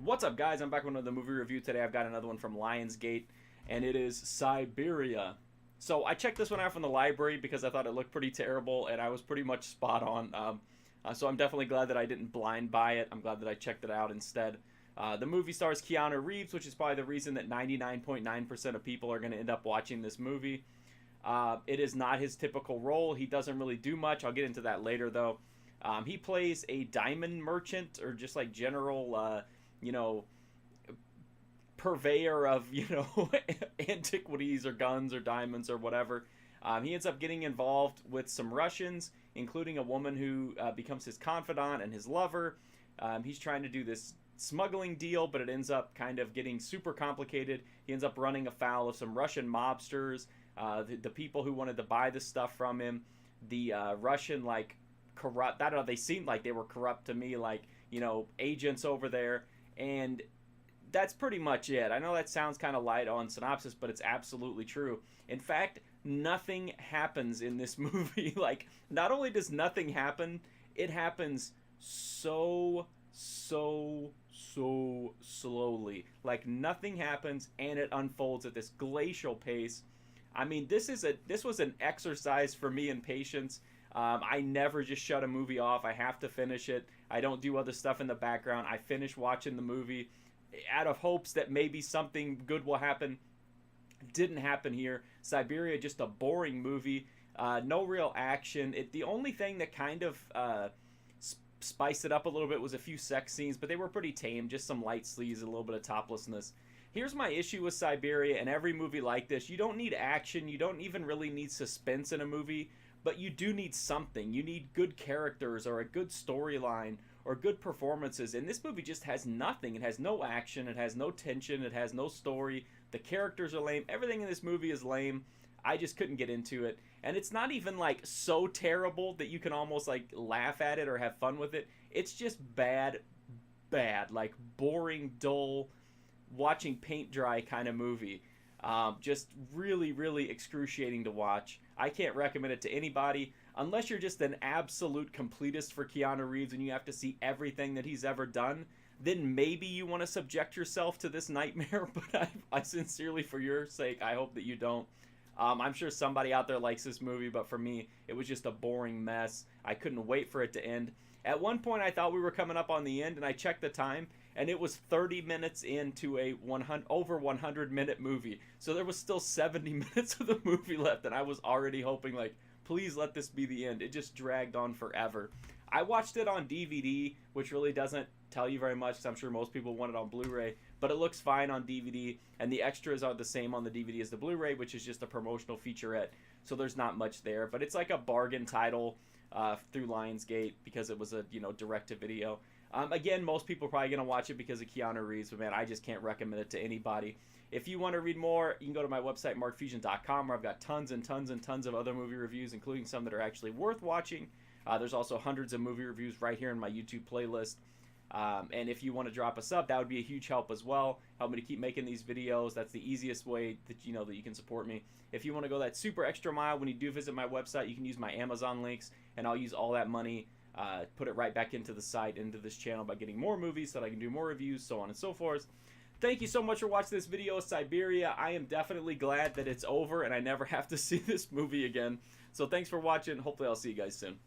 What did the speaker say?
What's up, guys? I'm back with another movie review today. I've got another one from Lionsgate, and it is Siberia. So I checked this one out from the library because I thought it looked pretty terrible, and I was pretty much spot on. So I'm definitely glad that I didn't blind buy it. I'm glad that I checked it out instead. The movie stars Keanu Reeves, which is probably the reason that 99.9% of people are going to end up watching this movie. It is not his typical role. He doesn't really do much. I'll get into that later, though. He plays a diamond merchant, or just like general, you know, purveyor of, antiquities or guns or diamonds or whatever. He ends up getting involved with some Russians, including a woman who becomes his confidant and his lover. He's trying to do this smuggling deal, but it ends up kind of getting super complicated. He ends up running afoul of some Russian mobsters, the people who wanted to buy this stuff from him, the Russian, like, corrupt, I don't know, they seemed like they were corrupt to me, like, agents over there, and that's pretty much it. I know that sounds kind of light on synopsis, but it's absolutely true. In fact, nothing happens in this movie. Like, not only does nothing happen, it happens so slowly. Like, nothing happens, and it unfolds at this glacial pace. I mean, this was an exercise for me in patience. I never just shut a movie off. I have to finish it. I don't do other stuff in the background. I finish watching the movie out of hopes that maybe something good will happen. Didn't happen here. Siberia, just a boring movie. No real action. The only thing that kind of spiced it up a little bit was a few sex scenes, but they were pretty tame. Just some light sleeves and a little bit of toplessness. Here's my issue with Siberia and every movie like this. You don't need action. You don't even really need suspense in a movie, but you do need something. You need good characters or a good storyline or good performances, and this movie just has nothing. It has no action, it has no tension, it has no story, the characters are lame, everything in this movie is lame. I just couldn't get into it, and it's not even like so terrible that you can almost like laugh at it or have fun with it. It's just bad, like boring, dull, watching paint dry kind of movie. Just really excruciating to watch. I can't recommend it to anybody unless you're just an absolute completist for Keanu Reeves and you have to see everything that he's ever done. Then maybe you want to subject yourself to this nightmare, but I sincerely, for your sake, I hope that you don't. I'm sure somebody out there likes this movie, but for me, it was just a boring mess. I couldn't wait for it to end. At one point, I thought we were coming up on the end, and I checked the time, and it was 30 minutes into a over 100-minute movie. So there was still 70 minutes of the movie left, and I was already hoping, like, please let this be the end. It just dragged on forever. I watched it on DVD, which really doesn't tell you very much, because I'm sure most people want it on Blu-ray, but it looks fine on DVD, and the extras are the same on the DVD as the Blu-ray, which is just a promotional featurette, so there's not much there. But it's like a bargain title through Lionsgate because it was a direct-to-video. Again, most people are probably going to watch it because of Keanu Reeves, but man, I just can't recommend it to anybody. If you want to read more, you can go to my website, markfusion.com, where I've got tons and tons of other movie reviews, including some that are actually worth watching. There's also hundreds of movie reviews right here in my YouTube playlist. And if you want to drop a sub, that would be a huge help as well. Help me to keep making these videos. That's the easiest way that that you can support me. If you want to go that super extra mile when you do visit my website, you can use my Amazon links, and I'll use all that money, put it right back into the site, into this channel, by getting more movies so that I can do more reviews, so on and so forth. Thank you so much for watching this video, Siberia. I am definitely glad that it's over and I never have to see this movie again. So thanks for watching. Hopefully I'll see you guys soon.